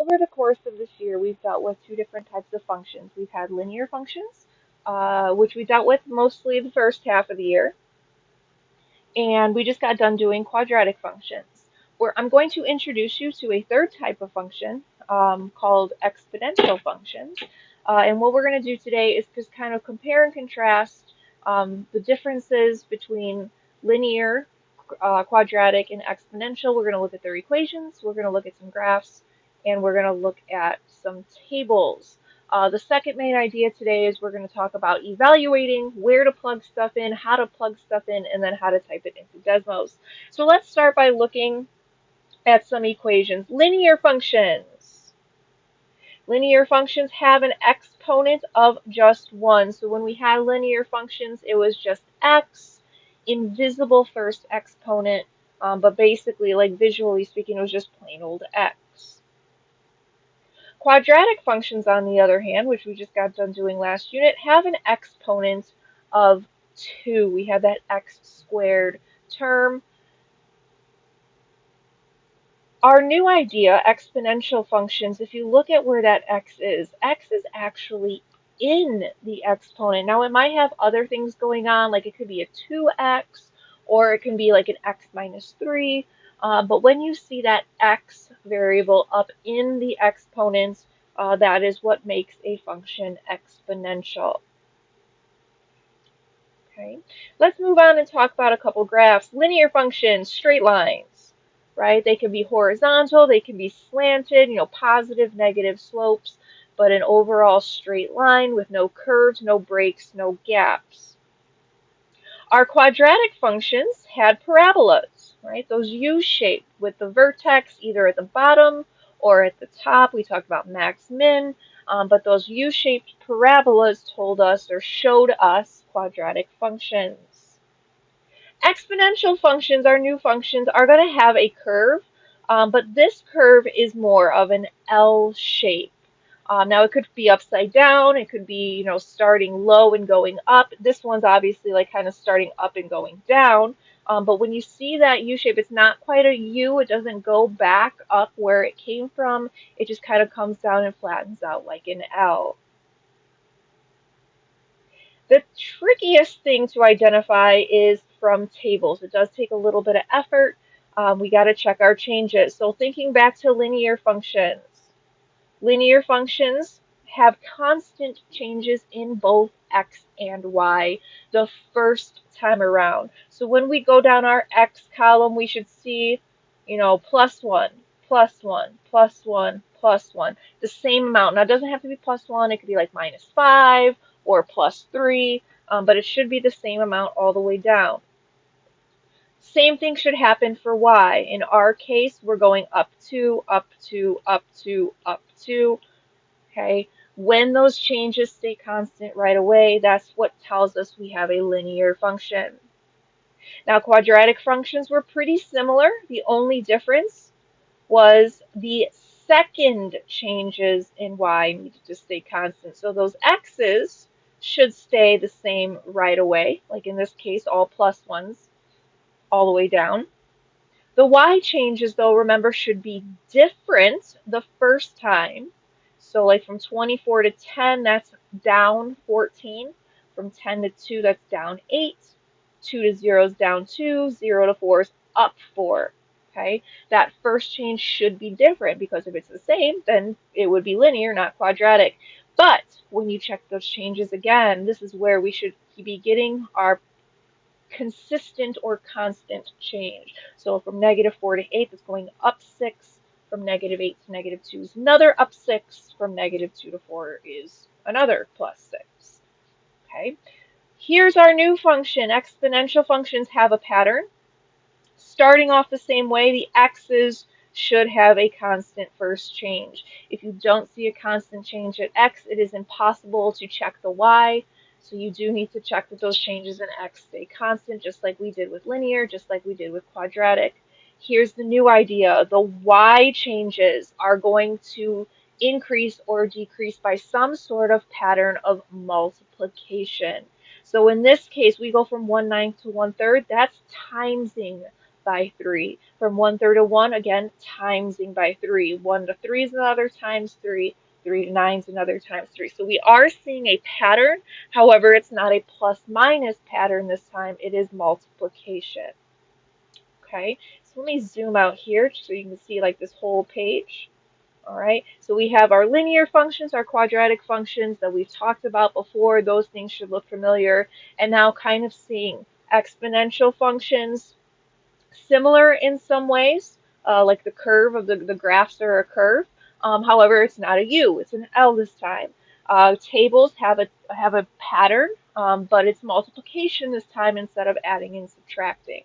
over the course of this year, we've dealt with two different types of functions. We've had linear functions, which we dealt with mostly the first half of the year, and we just got done doing quadratic functions, where I'm going to introduce you to a third type of function called exponential functions. And what we're going to do today is just kind of compare and contrast the differences between linear, quadratic, and exponential. We're going to look at their equations, we're going to look at some graphs, and we're going to look at some tables. The second main idea today is we're going to talk about evaluating, where to plug stuff in, how to plug stuff in, and then how to type it into Desmos. So let's start by looking at some equations. Linear functions. Linear functions have an exponent of just 1. So when we had linear functions, it was just x, invisible first exponent, but basically, like visually speaking, it was just plain old x. Quadratic functions, on the other hand, which we just got done doing last unit, have an exponent of 2. We have that x squared term. Our new idea, exponential functions, if you look at where that x is actually in the exponent. Now, it might have other things going on, like it could be a 2x, or it can be like an x minus 3. But when you see that x variable up in the exponent, that is what makes a function exponential. Okay, let's move on and talk about a couple graphs. Linear functions, straight lines, right? They can be horizontal, they can be slanted, positive, negative slopes, but an overall straight line with no curves, no breaks, no gaps. Our quadratic functions had parabolas, right? Those U-shaped with the vertex either at the bottom or at the top. We talked about max, min, but those U-shaped parabolas told us or showed us quadratic functions. Exponential functions, our new functions, are going to have a curve, but this curve is more of an L shape. Now it could be upside down, it could be, starting low and going up. This one's obviously like kind of starting up and going down. But when you see that U shape, it's not quite a U. It doesn't go back up where it came from. It just kind of comes down and flattens out like an L. The trickiest thing to identify is from tables. It does take a little bit of effort. We got to check our changes. So thinking back to linear functions. Linear functions have constant changes in both x and y the first time around. So when we go down our x column, we should see, plus 1, plus 1, plus 1, plus 1, the same amount. Now, it doesn't have to be plus 1. It could be like minus 5 or plus 3, but it should be the same amount all the way down. Same thing should happen for y. In our case, we're going up 2, up 2, up 2, up 2. Okay, when those changes stay constant right away, that's what tells us we have a linear function. Now, quadratic functions were pretty similar. The only difference was the second changes in y needed to stay constant. So those x's should stay the same right away, like in this case, all plus ones all the way down. The y changes, though, remember, should be different the first time. So like from 24 to 10, that's down 14. From 10 to 2, that's down 8. 2 to 0 is down 2. 0 to 4 is up 4. Okay, that first change should be different because if it's the same, then it would be linear, not quadratic. But when you check those changes again, this is where we should be getting our consistent or constant change. So from negative 4 to 8, that's going up 6. From negative 8 to negative 2 is another up 6. From negative 2 to 4 is another plus 6. Okay. Here's our new function. Exponential functions have a pattern. Starting off the same way, the x's should have a constant first change. If you don't see a constant change at x, it is impossible to check the y. So you do need to check that those changes in x stay constant, just like we did with linear, just like we did with quadratic. Here's the new idea. The y changes are going to increase or decrease by some sort of pattern of multiplication. So in this case, we go from 1/9 to 1/3. That's timesing by 3. From 1/3 to 1, again, timesing by 3. 1 to 3 is another times 3. 3 to 9 is another times 3. So we are seeing a pattern. However, it's not a plus minus pattern this time. It is multiplication. Okay, so let me zoom out here so you can see like this whole page. All right, so we have our linear functions, our quadratic functions that we've talked about before. Those things should look familiar. And now kind of seeing exponential functions, similar in some ways, like the curve of the graphs are a curve. However, it's not a U, it's an L this time. Tables have a pattern, but it's multiplication this time instead of adding and subtracting.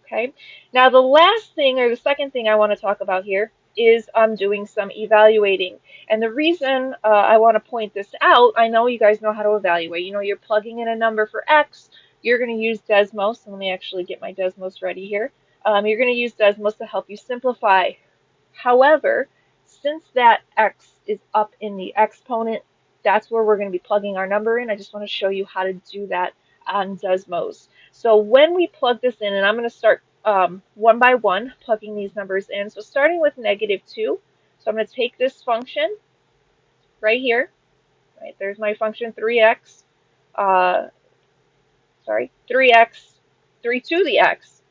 Okay, now the last thing, or the second thing I want to talk about here is doing some evaluating. And the reason I want to point this out, I know you guys know how to evaluate. You know, you're plugging in a number for X, you're going to use Desmos. So let me actually get my Desmos ready here. You're going to use Desmos to help you simplify. However, since that X is up in the exponent, that's where we're going to be plugging our number in. I just want to show you how to do that on Desmos. So when we plug this in, and I'm going to start one by one plugging these numbers in. So starting with -2, so I'm going to take this function right here, right, there's my function 3x, uh, 3x, 3 to the x,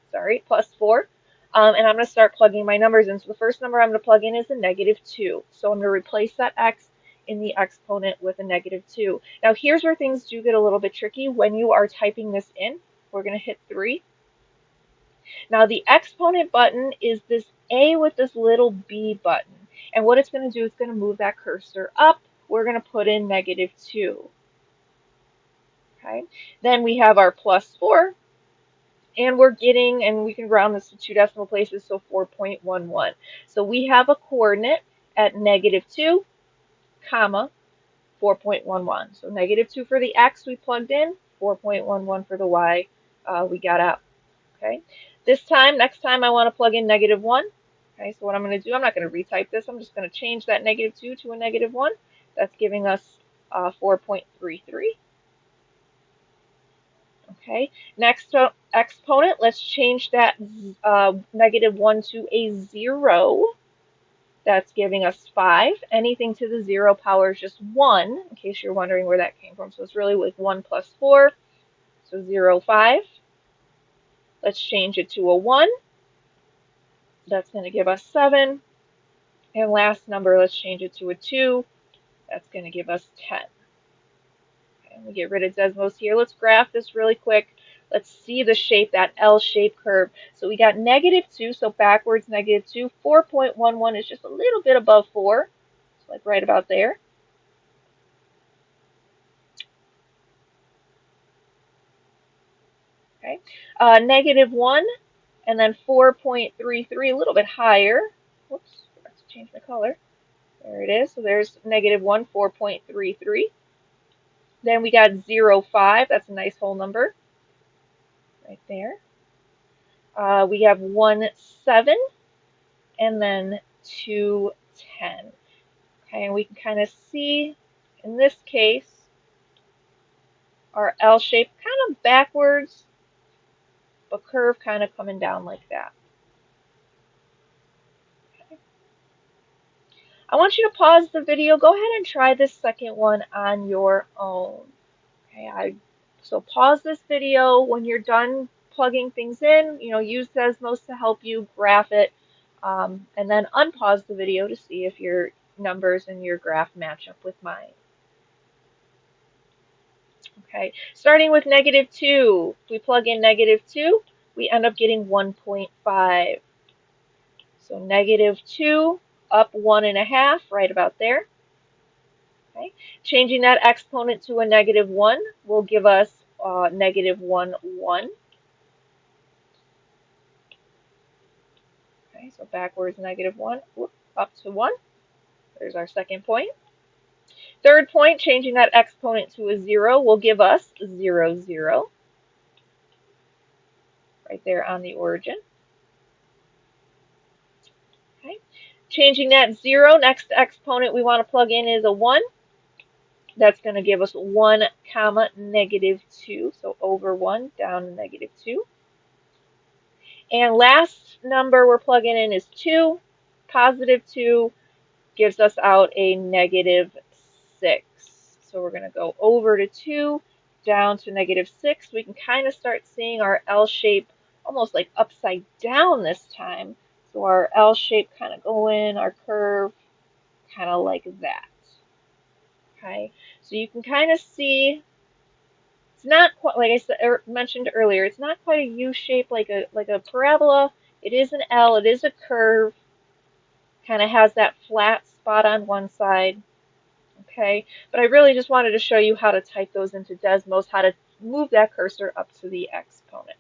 plus 4, and I'm going to start plugging my numbers in. So the first number I'm going to plug in is a -2, so I'm going to replace that x in the exponent with a -2. Now here's where things do get a little bit tricky. When you are typing this in, we're going to hit 3. Now the exponent button is this A with this little B button. And what it's going to do is going to move that cursor up. We're going to put in -2. Okay. Then we have our +4. And we're getting, and we can round this to 2 decimal places, so 4.11. So we have a coordinate at -2, comma, 4.11. So -2 for the x we plugged in, 4.11 for the y we got out. Okay. Next time I want to plug in -1. Okay, so what I'm going to do, I'm not going to retype this. I'm just going to change that -2 to a -1. That's giving us 4.33. Okay, next exponent, let's change that -1 to a 0. That's giving us 5. Anything to the 0 power is just 1, in case you're wondering where that came from. So it's really like 1 plus 4, so 0, 5. Let's change it to a 1. That's going to give us 7. And last number, let's change it to a 2. That's going to give us 10. Okay, we get rid of Desmos here. Let's graph this really quick. Let's see the shape, that L-shaped curve. So we got -2, so backwards -2. 4.11 is just a little bit above 4. It's like right about there. Okay, -1, and then 4.33, a little bit higher. Whoops, forgot to change my color. There it is. So there's -1, 4.33. Then we got 0, 5. That's a nice whole number right there. We have 1, 7, and then 2, 10. Okay, and we can kind of see in this case our L shape kind of backwards, but curve kind of coming down like that. Okay. I want you to pause the video. Go ahead and try this second one on your own. Okay, so pause this video when you're done plugging things in. You know, use Desmos to help you graph it, and then unpause the video to see if your numbers and your graph match up with mine. Okay, starting with -2, if we plug in -2, we end up getting 1.5. So -2 up 1.5, right about there. Okay, changing that exponent to a -1 will give us -1, 1. Okay, so backwards -1, up to 1. There's our second point. Third point, changing that exponent to a 0 will give us 0, 0. Right there on the origin. Okay, changing that 0, next exponent we want to plug in is a 1. That's going to give us 1, comma, -2. So over 1 down to -2. And last number we're plugging in is 2. Positive 2 gives us out a negative 6. So we're going to go over to 2, down to negative 6. We can kind of start seeing our L shape almost like upside down this time. So our L shape kind of going, our curve kind of like that. Okay, so you can kind of see it's not quite like I said, mentioned earlier. It's not quite a U shape like a parabola. It is an L. It is a curve. Kind of has that flat spot on one side. Okay, but I really just wanted to show you how to type those into Desmos, how to move that cursor up to the exponent.